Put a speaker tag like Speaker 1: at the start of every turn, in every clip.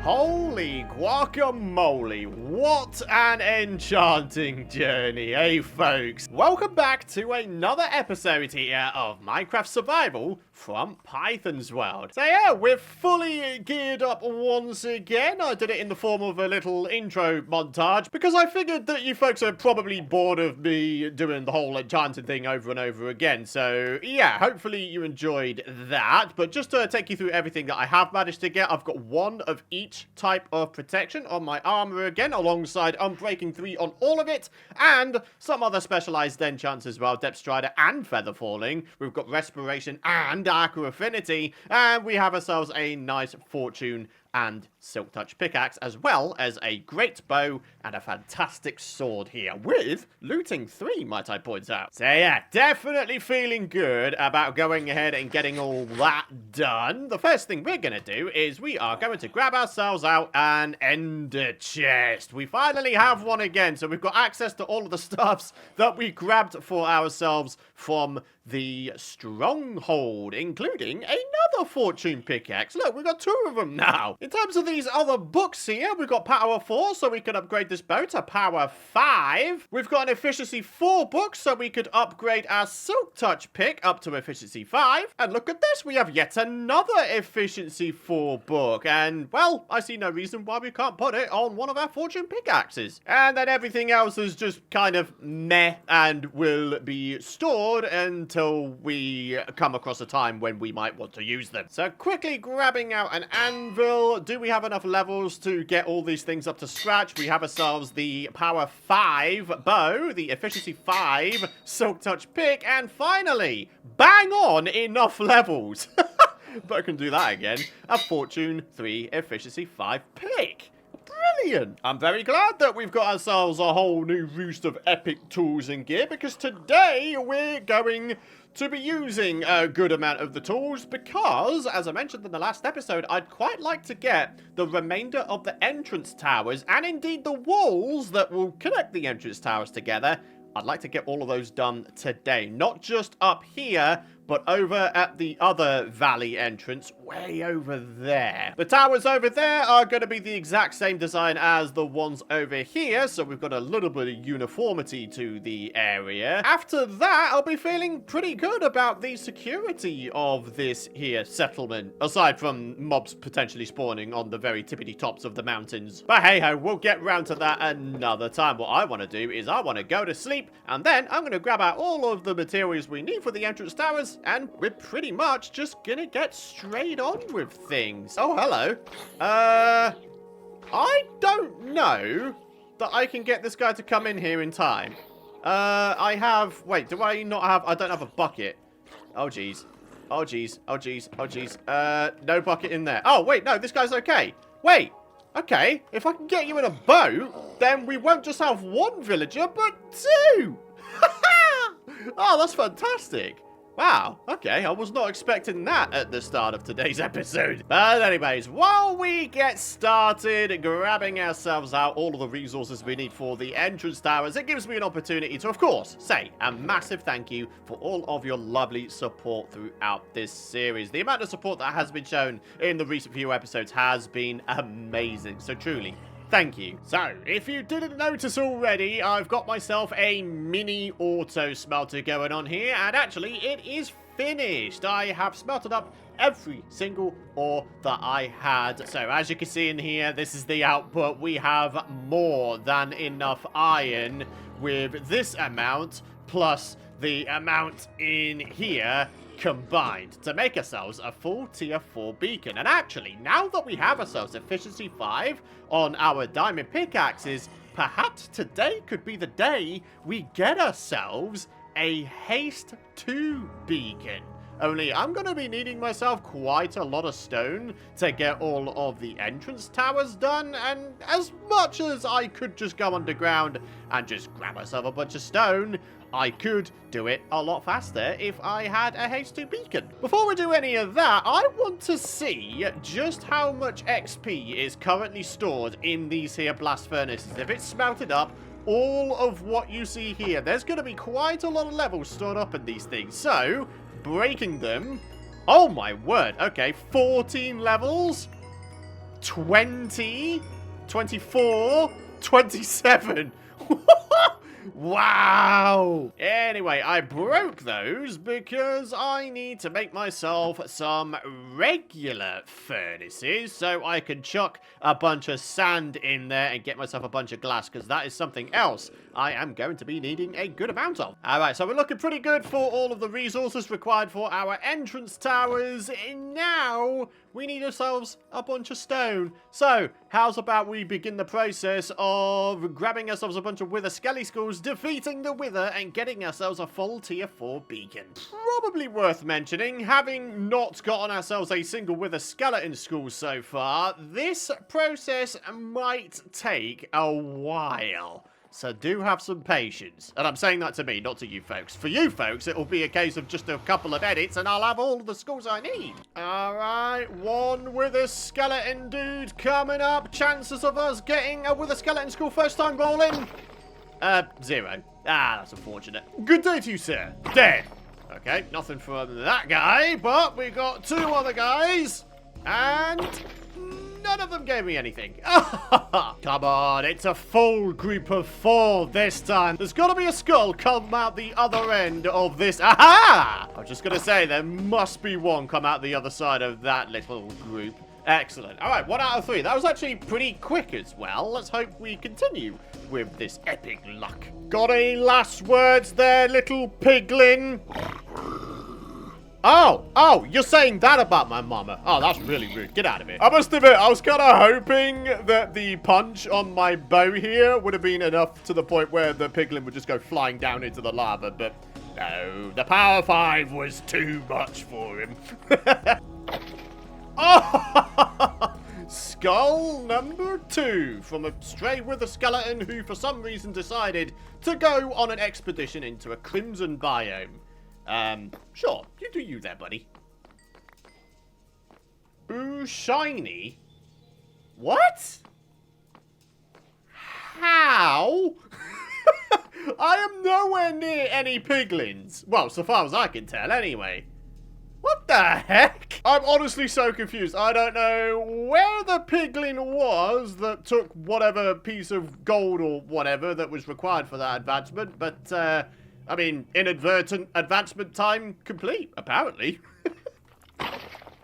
Speaker 1: Holy guacamole, what an enchanting journey, eh folks? Welcome back to another episode here of Minecraft Survival from Python's World. So yeah, we're fully geared up once again. I did it in the form of a little intro montage because I figured that you folks are probably bored of me doing the whole enchanted thing over and over again. So yeah, hopefully you enjoyed that. But just to take you through everything that I have managed to get, I've got one of each type of protection on my armor again, alongside Unbreaking 3 on all of it, and some other specialized enchants as well, Depth Strider and Feather Falling. We've got Respiration and Aqua Affinity, and we have ourselves a nice Fortune and Silk Touch pickaxe, as well as a great bow and a fantastic sword here, with looting 3, might I point out. So yeah, definitely feeling good about going ahead and getting all that done. The first thing we're going to do is we are going to grab ourselves out an ender chest. We finally have one again, so we've got access to all of the stuffs that we grabbed for ourselves from the stronghold, including another fortune pickaxe. Look, we've got 2 of them now. In terms of these other books here, we've got power 4, so we can upgrade this bow to power 5. We've got an efficiency 4 book, so we could upgrade our silk touch pick up to efficiency 5. And look at this, we have yet another efficiency 4 book. And, well, I see no reason why we can't put it on one of our fortune pickaxes. And then everything else is just kind of meh and will be stored until we come across a time when we might want to use them. So quickly grabbing out an anvil. Do we have enough levels to get all these things up to scratch? We have ourselves the power 5 bow, the efficiency 5 silk touch pick, and finally, bang on enough levels. But I can do that again. A fortune 3 efficiency 5 pick. Brilliant! I'm very glad that we've got ourselves a whole new roost of epic tools and gear, because today we're going to be using a good amount of the tools because, as I mentioned in the last episode, I'd quite like to get the remainder of the entrance towers, and indeed the walls that will connect the entrance towers together. I'd like to get all of those done today. Not just up here, but over at the other valley entrance, way over there. The towers over there are going to be the exact same design as the ones over here, so we've got a little bit of uniformity to the area. After that, I'll be feeling pretty good about the security of this here settlement, aside from mobs potentially spawning on the very tippity tops of the mountains. But hey ho, we'll get round to that another time. What I want to do is I want to go to sleep, and then I'm going to grab out all of the materials we need for the entrance towers, and we're pretty much just gonna get straight on with things. Oh, hello. I don't know that I can get this guy to come in here in time. Wait, do I not have, I don't have a bucket. Oh, jeez. Oh, jeez. Oh, jeez. Oh, jeez. No bucket in there. Oh, wait, no, this guy's okay. Wait. Okay, if I can get you in a boat, then we won't just have 1 villager, but 2. Oh, that's fantastic. Wow, okay, I was not expecting that at the start of today's episode. But anyways, while we get started grabbing ourselves out all of the resources we need for the entrance towers, it gives me an opportunity to, of course, say a massive thank you for all of your lovely support throughout this series. The amount of support that has been shown in the recent few episodes has been amazing, so truly, thank you. So, if you didn't notice already, I've got myself a mini auto smelter going on here, and actually, it is finished. I have smelted up every single ore that I had. So, as you can see in here, this is the output. We have more than enough iron with this amount, plus the amount in here combined to make ourselves a full tier 4 beacon. And actually, now that we have ourselves efficiency 5 on our diamond pickaxes, perhaps today could be the day we get ourselves a haste 2 beacon. Only I'm going to be needing myself quite a lot of stone to get all of the entrance towers done, and as much as I could just go underground and just grab myself a bunch of stone, I could do it a lot faster if I had a haste 2 beacon. Before we do any of that, I want to see just how much XP is currently stored in these here blast furnaces. If it's smelted up, all of what you see here, there's going to be quite a lot of levels stored up in these things. So, breaking them, oh my word, okay, 14 levels. 20, 24, 27. Wow! Anyway, I broke those because I need to make myself some regular furnaces so I can chuck a bunch of sand in there and get myself a bunch of glass, because that is something else I am going to be needing a good amount of. Alright, so we're looking pretty good for all of the resources required for our entrance towers, and now we need ourselves a bunch of stone. So, how's about we begin the process of grabbing ourselves a bunch of wither skelly skulls, defeating the wither, and getting ourselves a full tier 4 beacon. Probably worth mentioning, having not gotten ourselves a single wither skeleton skull so far, this process might take a while. So do have some patience. And I'm saying that to me, not to you folks. For you folks, it'll be a case of just a couple of edits and I'll have all the skulls I need. Alright, one wither skeleton dude coming up. Chances of us getting a wither skeleton skull first time rolling? 0. Ah, that's unfortunate. Good day to you, sir. Dead. Okay, nothing from that guy, but we got 2 other guys. And none of them gave me anything. Come on, it's a full group of 4 this time. There's got to be a skull come out the other end of this. Aha! I was just going to say, there must be one come out the other side of that little group. Excellent. All right, 1 out of 3. That was actually pretty quick as well. Let's hope we continue with this epic luck. Got any last words there, little piglin? Oh, you're saying that about my mama. Oh, that's really rude. Get out of here. I must admit, I was kind of hoping that the punch on my bow here would have been enough to the point where the piglin would just go flying down into the lava, but no, the power 5 was too much for him. Oh! Skull number 2 from a stray wither skeleton who for some reason decided to go on an expedition into a crimson biome. Sure, you do you there, buddy. Ooh, shiny? What? How? I am nowhere near any piglins. Well, so far as I can tell, anyway. What the heck? I'm honestly so confused. I don't know where the piglin was that took whatever piece of gold or whatever that was required for that advancement, but, I mean, inadvertent advancement time complete, apparently.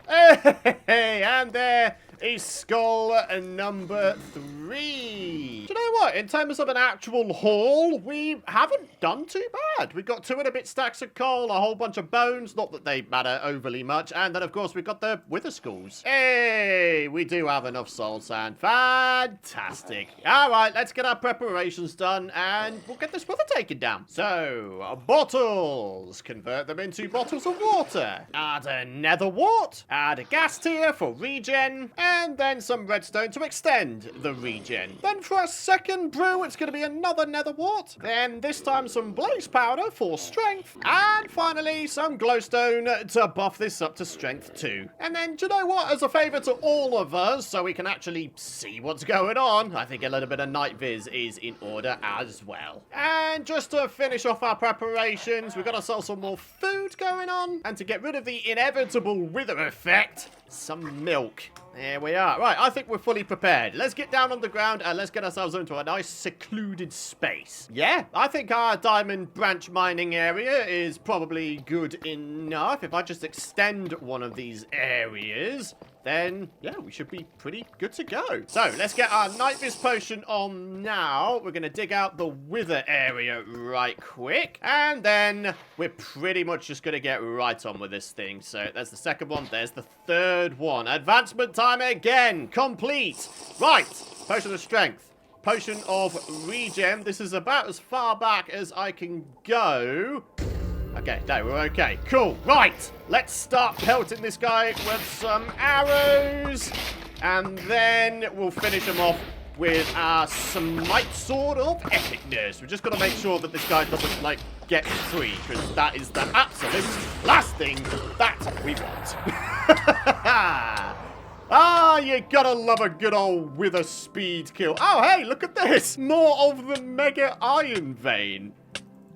Speaker 1: Hey, and there is skull number 3. Do you know what? In terms of an actual haul, we haven't done too bad. We got 2 and a bit stacks of coal, a whole bunch of bones, not that they matter overly much, and then, of course, we got the wither skulls. Hey, we do have enough soul sand. Fantastic. All right, let's get our preparations done, and we'll get this wither taken down. So, bottles. Convert them into bottles of water. Add a nether wart. Add a ghast tier for regen. And then some redstone to extend the regen. Then for our second brew, it's going to be another nether wart. Then this time some blaze powder for strength. And finally, some glowstone to buff this up to strength 2. And then, do you know what? As a favor to all of us, so we can actually see what's going on, I think a little bit of night viz is in order as well. And just to finish off our preparations, we've got ourselves some more food going on. And to get rid of the inevitable wither effect, some milk. There we are. Right, I think we're fully prepared. Let's get down on the ground and let's get ourselves into a nice secluded space. Yeah, I think our diamond branch mining area is probably good enough. If I just extend one of these areas, then, yeah, we should be pretty good to go. So, let's get our night viz potion on now. We're going to dig out the wither area right quick. And then we're pretty much just going to get right on with this thing. So, there's the second one. There's the third one. Advancement time again. Complete. Right. Potion of strength. Potion of regen. This is about as far back as I can go. Okay, no, we're okay. Cool. Right. Let's start pelting this guy with some arrows. And then we'll finish him off with our smite sword of epicness. We've just got to make sure that this guy doesn't, like, get free, because that is the absolute last thing that we want. Ah, you gotta love a good old wither speed kill. Oh, hey, look at this. More of the mega iron vein.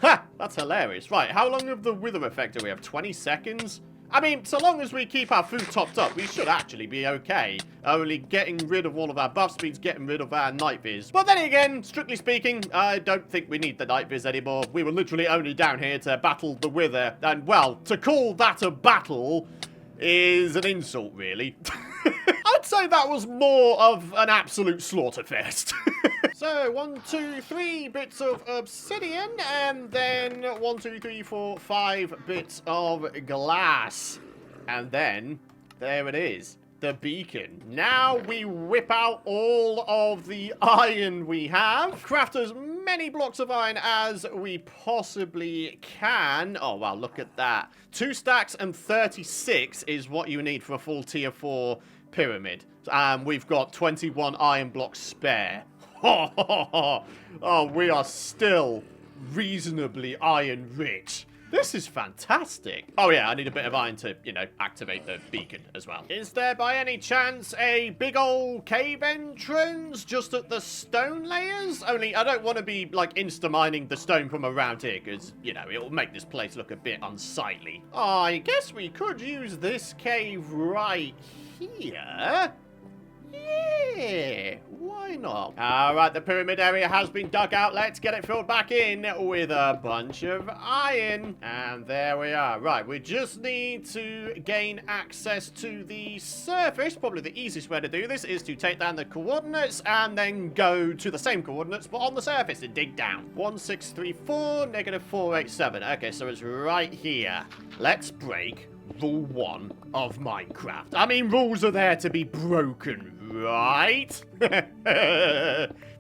Speaker 1: Ha! That's hilarious. Right, how long of the wither effect do we have? 20 seconds? I mean, so long as we keep our food topped up, we should actually be okay. Only getting rid of all of our buff speeds, getting rid of our night viz. But then again, strictly speaking, I don't think we need the night viz anymore. We were literally only down here to battle the wither. And, well, to call that a battle is an insult, really. I'd say that was more of an absolute slaughterfest. So, 1, 2, 3 bits of obsidian, and then 1, 2, 3, 4, 5 bits of glass. And then, there it is, the beacon. Now we whip out all of the iron we have, craft as many blocks of iron as we possibly can. Oh, wow, look at that. 2 stacks and 36 is what you need for a full tier 4 pyramid. We've got 21 iron blocks spare. Oh, we are still reasonably iron rich. This is fantastic. Oh yeah, I need a bit of iron to, you know, activate the beacon as well. Is there by any chance a big old cave entrance just at the stone layers? Only I don't want to be like insta-mining the stone from around here because, you know, it'll make this place look a bit unsightly. I guess we could use this cave right here. Yeah, why not? Alright, the pyramid area has been dug out. Let's get it filled back in with a bunch of iron. And there we are. Right, we just need to gain access to the surface. Probably the easiest way to do this is to take down the coordinates and then go to the same coordinates, but on the surface and dig down. 1634, -487. Okay, so it's right here. Let's break Rule 1 of Minecraft. I mean, rules are there to be broken, right?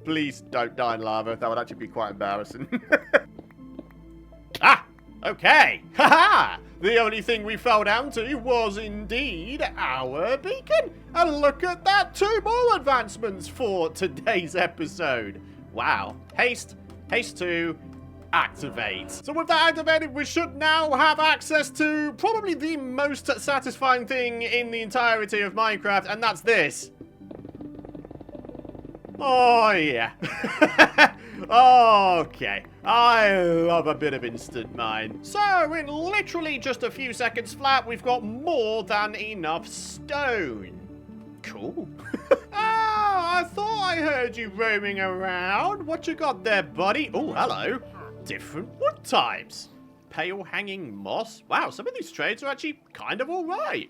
Speaker 1: Please don't die in lava. That would actually be quite embarrassing. Ah! Okay! Haha! The only thing we fell down to was indeed our beacon. And look at that! 2 more advancements for today's episode. Wow. Haste 2. Activate. So with that activated, we should now have access to probably the most satisfying thing in the entirety of Minecraft, and that's this. Oh, yeah. Okay. I love a bit of instant mine. So, in literally just a few seconds flat, we've got more than enough stone. Cool. Oh, I thought I heard you roaming around. What you got there, buddy? Oh, hello. Different wood types. Pale hanging moss. Wow, some of these trades are actually kind of alright.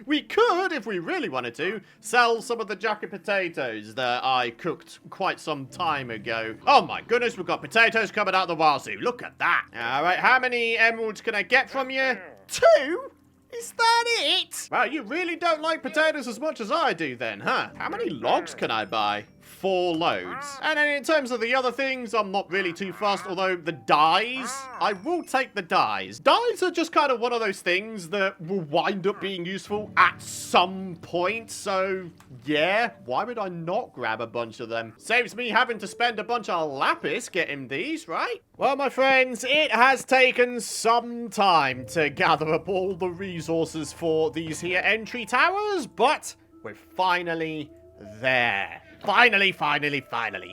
Speaker 1: We could, if we really wanted to, sell some of the jacket potatoes that I cooked quite some time ago. Oh my goodness, we've got potatoes coming out of the wild zoo. Look at that. Alright, how many emeralds can I get from you? 2? Is that it? Wow, you really don't like potatoes as much as I do then, huh? How many logs can I buy? 4 loads. And then in terms of the other things, I'm not really too fussed, although the dyes, I will take the dyes. Dyes are just kind of one of those things that will wind up being useful at some point, so yeah, why would I not grab a bunch of them? Saves me having to spend a bunch of lapis getting these, right? Well, my friends, it has taken some time to gather up all the resources for these here entry towers, but we're finally there. Finally.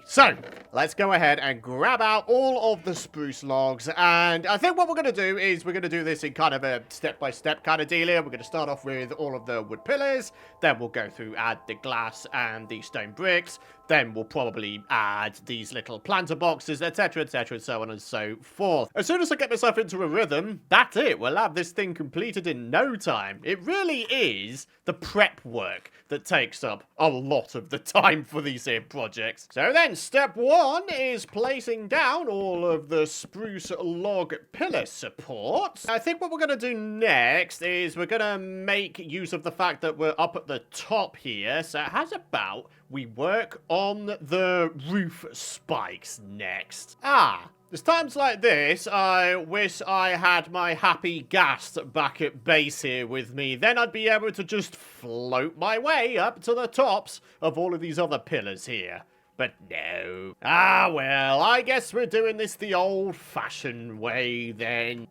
Speaker 1: So, let's go ahead and grab out all of the spruce logs. And I think what we're going to do is we're going to do this in kind of a step-by-step kind of deal here. We're going to start off with all of the wood pillars. Then we'll go through, add the glass and the stone bricks. Then we'll probably add these little planter boxes, etc., and so on and so forth. As soon as I get myself into a rhythm, that's it. We'll have this thing completed in no time. It really is the prep work that takes up a lot of the time for these here projects. So then, step 1 is placing down all of the spruce log pillar supports. I think what we're going to do next is we're going to make use of the fact that we're up at the top here. So how's about we work on the roof spikes next? There's times like this, I wish I had my happy ghast back at base here with me. Then I'd be able to just float my way up to the tops of all of these other pillars here. But no. Well, I guess we're doing this the old-fashioned way then.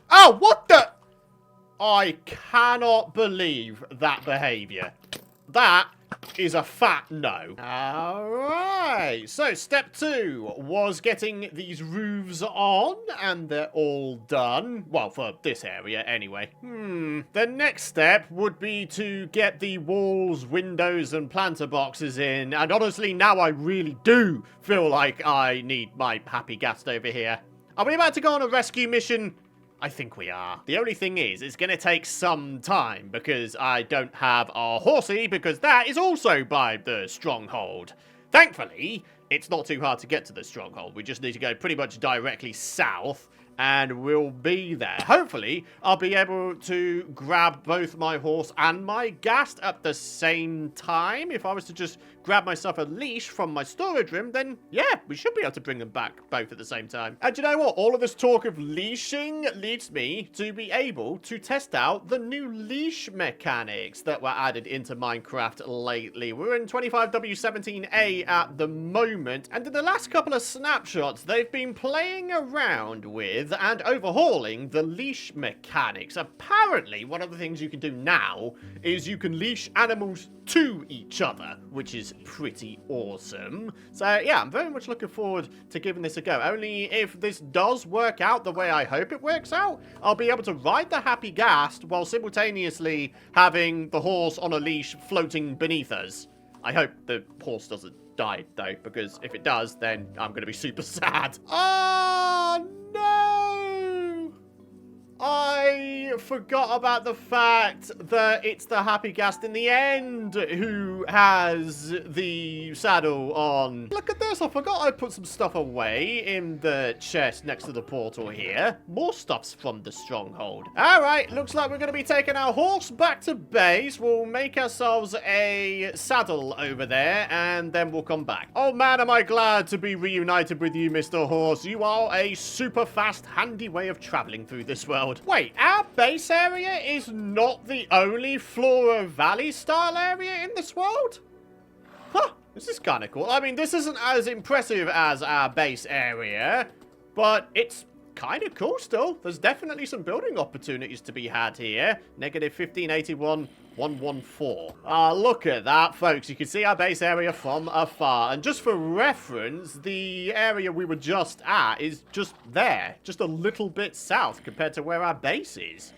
Speaker 1: Oh, what the? I cannot believe that behavior. That is a fat no. Alright, so step 2 was getting these roofs on, and they're all done. Well, for this area anyway. The next step would be to get the walls, windows, and planter boxes in, and honestly, now I really do feel like I need my happy ghast over here. Are we about to go on a rescue mission? I think we are. The only thing is, it's going to take some time because I don't have a horsey because that is also by the stronghold. Thankfully, it's not too hard to get to the stronghold. We just need to go pretty much directly south and we'll be there. Hopefully, I'll be able to grab both my horse and my ghast at the same time. If I was to just grab myself a leash from my storage room, then yeah, we should be able to bring them back both at the same time. And you know what? All of this talk of leashing leads me to be able to test out the new leash mechanics that were added into Minecraft lately. We're in 25W17A at the moment, and in the last couple of snapshots, they've been playing around with and overhauling the leash mechanics. Apparently, one of the things you can do now is you can leash animals to each other, which is pretty awesome. So yeah, I'm very much looking forward to giving this a go. Only if this does work out the way I hope it works out, I'll be able to ride the happy ghast while simultaneously having the horse on a leash floating beneath us. I hope the horse doesn't die though, because if it does, then I'm going to be super sad. Oh no! I forgot about the fact that it's the happy ghast in the end who has the saddle on. Look at this, I forgot I put some stuff away in the chest next to the portal here. More stuff's from the stronghold. Alright, looks like we're going to be taking our horse back to base. We'll make ourselves a saddle over there and then we'll come back. Oh man, am I glad to be reunited with you, Mr. Horse. You are a super fast, handy way of traveling through this world. Wait, our base area is not the only Flora Valley style area in this world? Huh, this is kind of cool. I mean, this isn't as impressive as our base area, but it's kind of cool still. There's definitely some building opportunities to be had here. Negative 1581. 114. Look at that, folks. You can see our base area from afar. And just for reference, the area we were just at is just there. Just a little bit south compared to where our base is.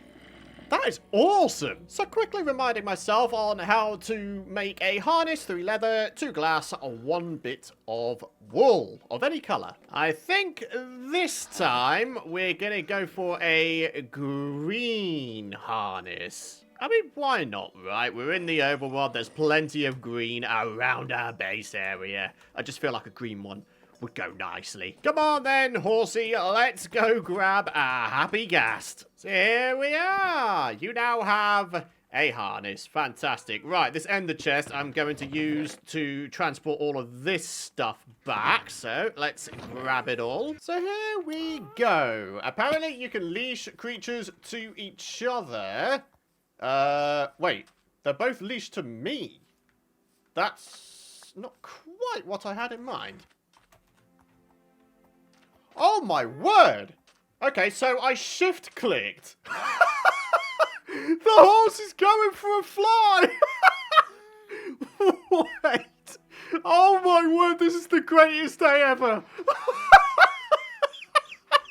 Speaker 1: That is awesome. So quickly reminding myself on how to make a harness, 3 leather, 2 glass, 1 bit of wool of any color. I think this time we're going to go for a green harness. I mean, why not, right? We're in the overworld. There's plenty of green around our base area. I just feel like a green one would go nicely. Come on then, horsey. Let's go grab our happy ghast. So here we are. You now have a harness. Fantastic. Right, this ender chest I'm going to use to transport all of this stuff back. So let's grab it all. So here we go. Apparently you can leash creatures to each other. Wait, they're both leashed to me. That's not quite what I had in mind. Oh my word! Okay, so I shift clicked. The horse is going for a fly! Wait. Oh my word, this is the greatest day ever.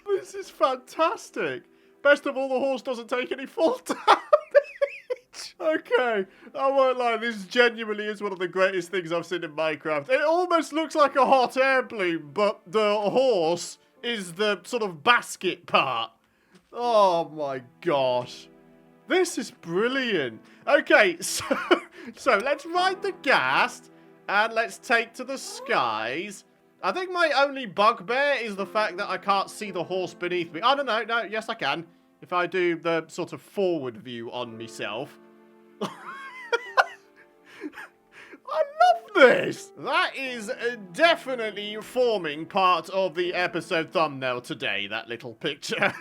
Speaker 1: This is fantastic. Best of all, the horse doesn't take any fall damage. Okay, I won't lie, this genuinely is one of the greatest things I've seen in Minecraft. It almost looks like a hot air balloon, but the horse is the sort of basket part. Oh my gosh. This is brilliant. Okay, so let's ride the ghast and let's take to the skies. I think my only bugbear is the fact that I can't see the horse beneath me. Oh, no, yes I can. If I do the sort of forward view on myself. I love this! That is definitely forming part of the episode thumbnail today, that little picture.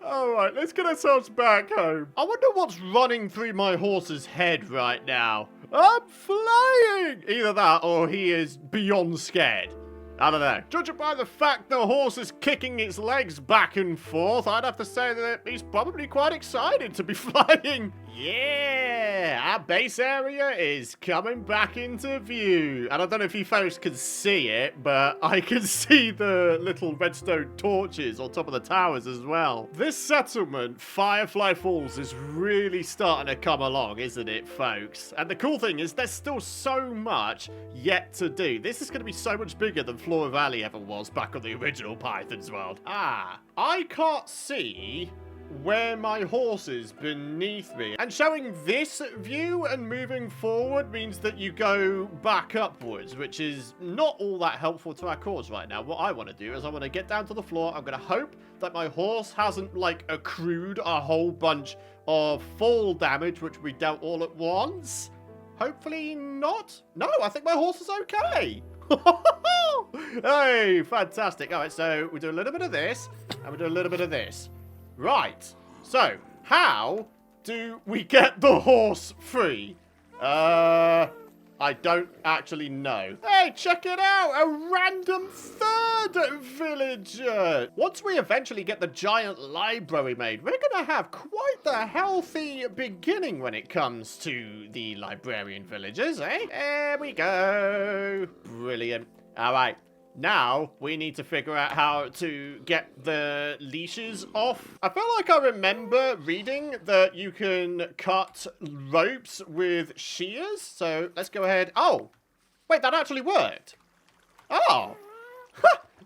Speaker 1: Alright, let's get ourselves back home. I wonder what's running through my horse's head right now. I'm flying! Either that or he is beyond scared. I don't know. Judging by the fact the horse is kicking its legs back and forth, I'd have to say that he's probably quite excited to be flying. Yeah, our base area is coming back into view. And I don't know if you folks can see it, but I can see the little redstone torches on top of the towers as well. This settlement, Firefly Falls, is really starting to come along, isn't it, folks? And the cool thing is there's still so much yet to do. This is going to be so much bigger than Flora Valley ever was back on the original Python's world. I can't see where my horse is beneath me. And showing this view and moving forward means that you go back upwards, which is not all that helpful to our cause right now. What I want to do is I want to get down to the floor. I'm going to hope that my horse hasn't, like, accrued a whole bunch of fall damage, which we dealt all at once. Hopefully not. No, I think my horse is okay. Hey, fantastic. All right, so we do a little bit of this, and we do a little bit of this. Right, so how do we get the horse free? I don't actually know. Hey, check it out, a random third villager. Once we eventually get the giant library made, we're gonna have quite the healthy beginning when it comes to the librarian villagers, eh? There we go. Brilliant. All right. Now, we need to figure out how to get the leashes off. I feel like I remember reading that you can cut ropes with shears. So, let's go ahead. Oh, wait, that actually worked. Oh.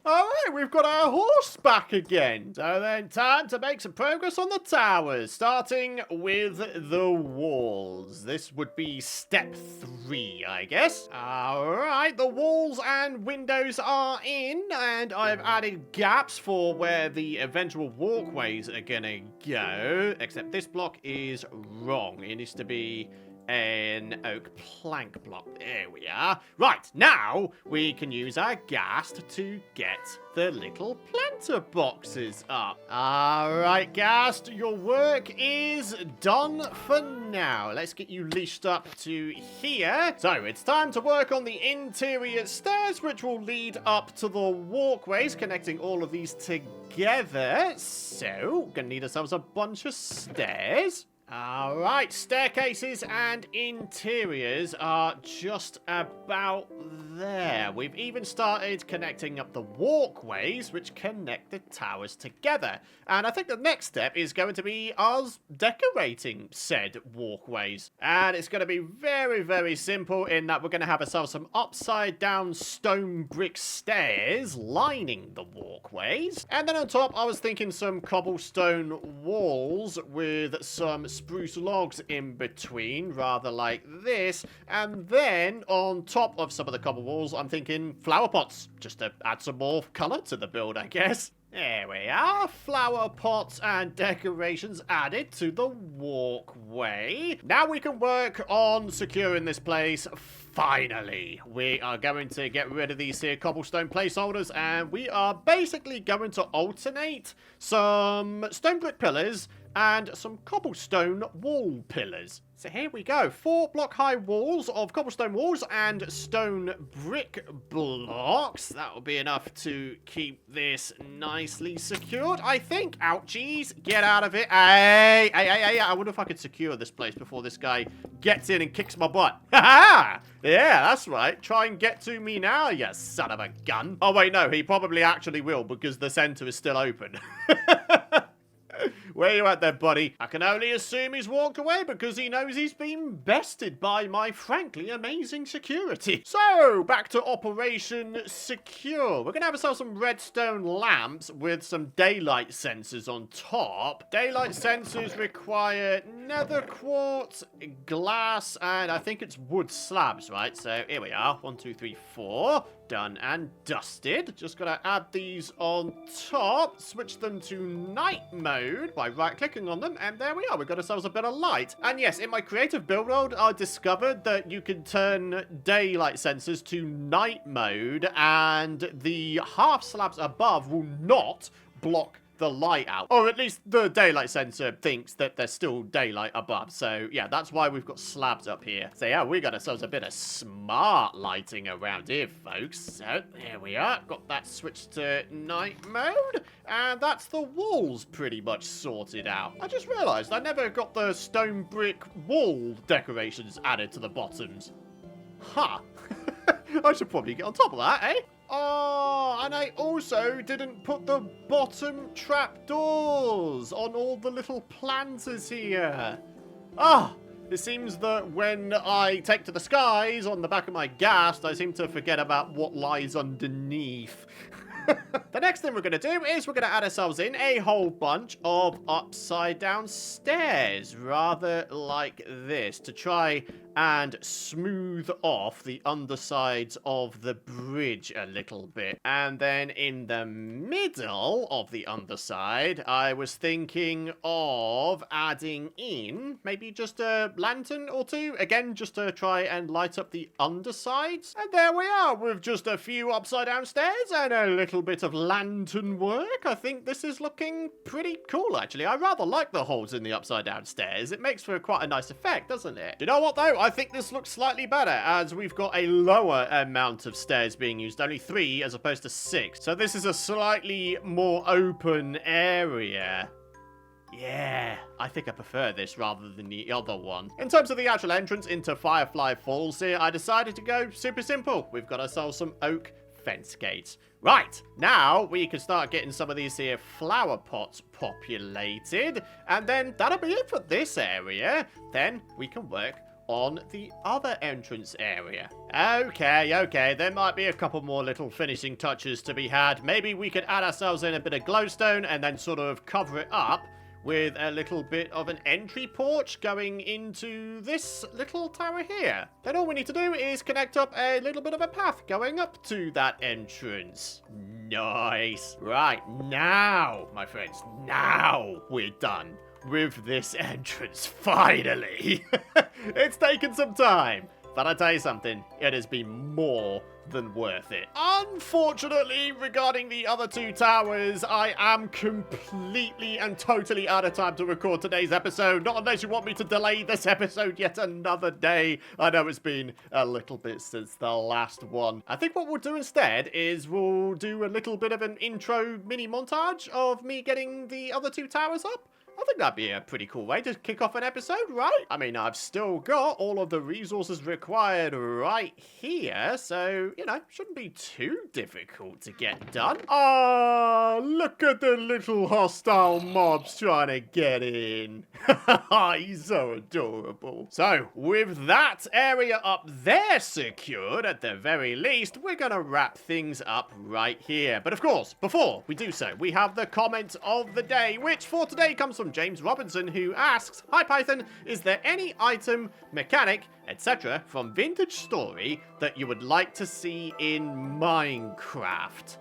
Speaker 1: All right, we've got our horse back again. So then, time to make some progress on the towers, starting with the walls. This would be step 3, I guess. All right, the walls and windows are in, and I've added gaps for where the eventual walkways are gonna go, except this block is wrong. It needs to be an oak plank block. There we are. Right, now we can use our ghast to get the little planter boxes up. All right, ghast, your work is done for now. Let's get you leashed up to here. So it's time to work on the interior stairs, which will lead up to the walkways, connecting all of these together. So, gonna need ourselves a bunch of stairs. All right, staircases and interiors are just about there. We've even started connecting up the walkways, which connect the towers together. And I think the next step is going to be us decorating said walkways. And it's going to be very, very simple in that we're going to have ourselves some upside down stone brick stairs lining the walkways. And then on top, I was thinking some cobblestone walls with some spruce logs in between, rather like this. And then on top of some of the cobble walls, I'm thinking flower pots, just to add some more colour to the build, I guess. There we are, flower pots and decorations added to the walkway. Now we can work on securing this place. Finally, we are going to get rid of these here cobblestone placeholders, and we are basically going to alternate some stone brick pillars and some cobblestone wall pillars. So here we go, 4 block high walls of cobblestone walls and stone brick blocks. That will be enough to keep this nicely secured, I think. Ouchies, get out of it. Hey, I wonder if I could secure this place before this guy gets in and kicks my butt. Ha-ha! Yeah, that's right. Try and get to me now, you son of a gun. Oh, wait, no, he probably actually will because the center is still open. Where you at there, buddy? I can only assume he's walked away because he knows he's been bested by my frankly amazing security. So, back to Operation Secure. We're going to have ourselves some redstone lamps with some daylight sensors on top. Daylight sensors require nether quartz, glass, and I think it's wood slabs, right? So, here we are. 1, 2, 3, 4. Done and dusted. Just gotta add these on top, switch them to night mode by right-clicking on them, and there we are. We've got ourselves a bit of light. And yes, in my creative build mode, I discovered that you can turn daylight sensors to night mode, and the half slabs above will not block the light out. Or at least the daylight sensor thinks that there's still daylight above. So, yeah, that's why we've got slabs up here. So, yeah, we got ourselves a bit of smart lighting around here, folks. So, there we are. Got that switched to night mode. And that's the walls pretty much sorted out. I just realized I never got the stone brick wall decorations added to the bottoms. Huh. I should probably get on top of that, eh? Oh, and I also didn't put the bottom trapdoors on all the little planters here. Ah, it seems that when I take to the skies on the back of my ghast, I seem to forget about what lies underneath. The next thing we're going to do is we're going to add ourselves in a whole bunch of upside down stairs, rather like this, to try and smooth off the undersides of the bridge a little bit. And then in the middle of the underside, I was thinking of adding in maybe just a lantern or two, again, just to try and light up the undersides. And there we are, with just a few upside down stairs and a little bit of lantern work. I think this is looking pretty cool, actually. I rather like the holes in the upside down stairs. It makes for quite a nice effect, doesn't it? You know what, though? I think this looks slightly better, as we've got a lower amount of stairs being used, only 3 as opposed to 6. So this is a slightly more open area. Yeah, I think I prefer this rather than the other one. In terms of the actual entrance into Firefly Falls here, I decided to go super simple. We've got ourselves some oak fence gates. Right, now we can start getting some of these here flower pots populated, and then that'll be it for this area. Then we can work on the other entrance area. Okay, there might be a couple more little finishing touches to be had. Maybe we could add ourselves in a bit of glowstone and then sort of cover it up with a little bit of an entry porch going into this little tower here. Then all we need to do is connect up a little bit of a path going up to that entrance. Nice. Right, now, my friends, now we're done with this entrance, finally. It's taken some time, but I tell you something, it has been more than worth it. Unfortunately, regarding the other 2 towers, I am completely and totally out of time to record today's episode, not unless you want me to delay this episode yet another day. I know it's been a little bit since the last one. I think what we'll do instead is we'll do a little bit of an intro mini montage of me getting the other 2 towers up. I think that'd be a pretty cool way to kick off an episode, right? I mean, I've still got all of the resources required right here, so, you know, shouldn't be too difficult to get done. Ah, look at the little hostile mobs trying to get in. He's so adorable. So, with that area up there secured, at the very least, we're gonna wrap things up right here. But of course, before we do so, we have the comment of the day, which for today comes from James Robinson, who asks, "Hi Python, is there any item, mechanic, etc. from Vintage Story that you would like to see in Minecraft?"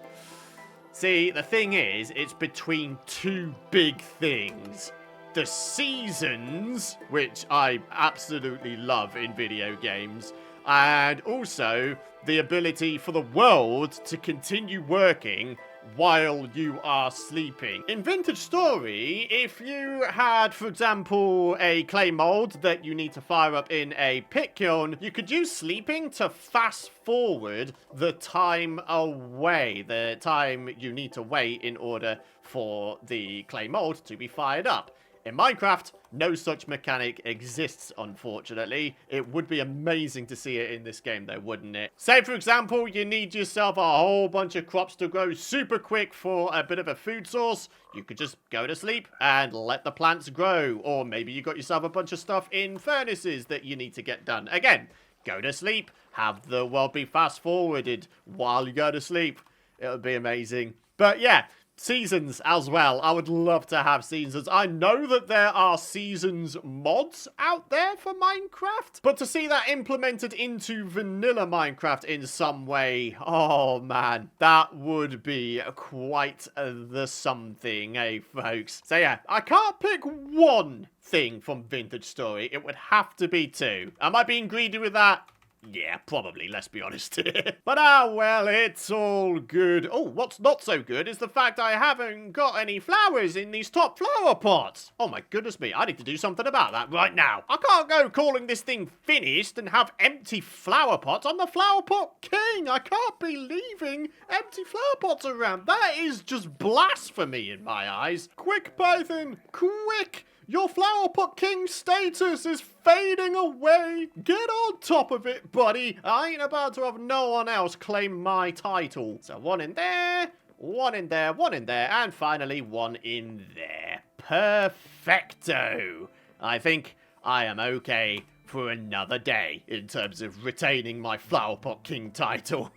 Speaker 1: See, the thing is, it's between 2 big things. The seasons, which I absolutely love in video games, and also the ability for the world to continue working while you are sleeping. In Vintage Story, if you had, for example, a clay mold that you need to fire up in a pit kiln, you could use sleeping to fast forward the time away, the time you need to wait in order for the clay mold to be fired up. In Minecraft, no such mechanic exists, unfortunately. It would be amazing to see it in this game, though, wouldn't it? Say, for example, you need yourself a whole bunch of crops to grow super quick for a bit of a food source. You could just go to sleep and let the plants grow. Or maybe you got yourself a bunch of stuff in furnaces that you need to get done. Again, go to sleep, have the world be fast-forwarded while you go to sleep. It would be amazing. But yeah, seasons as well. I would love to have seasons. I know that there are seasons mods out there for Minecraft, but to see that implemented into vanilla Minecraft in some way, oh man, that would be quite the something, eh, folks? So yeah, I can't pick one thing from Vintage Story. It would have to be 2. Am I being greedy with that? Yeah, probably, let's be honest. But well, it's all good. Oh, what's not so good is the fact I haven't got any flowers in these top flower pots. Oh my goodness me, I need to do something about that right now. I can't go calling this thing finished and have empty flower pots. I'm the flower pot king. I can't be leaving empty flower pots around. That is just blasphemy in my eyes. Quick, Python, quick! Your flower pot king status is fading away. Get on top of it, buddy. I ain't about to have no one else claim my title. So one in there, one in there, one in there, and finally one in there. Perfecto. I think I am okay for another day in terms of retaining my flower pot king title.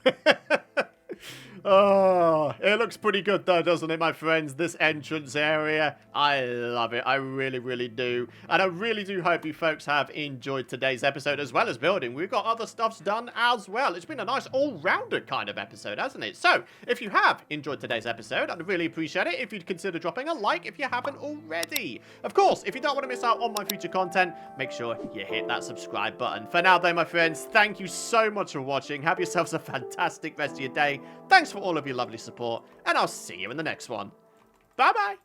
Speaker 1: Oh, it looks pretty good though, doesn't it, my friends? This entrance area, I love it. I really, really do. And I really do hope you folks have enjoyed today's episode as well as building. We've got other stuffs done as well. It's been a nice all-rounder kind of episode, hasn't it? So, if you have enjoyed today's episode, I'd really appreciate it if you'd consider dropping a like if you haven't already. Of course, if you don't want to miss out on my future content, make sure you hit that subscribe button. For now though, my friends, thank you so much for watching. Have yourselves a fantastic rest of your day. Thanks for all of your lovely support, and I'll see you in the next one. Bye-bye.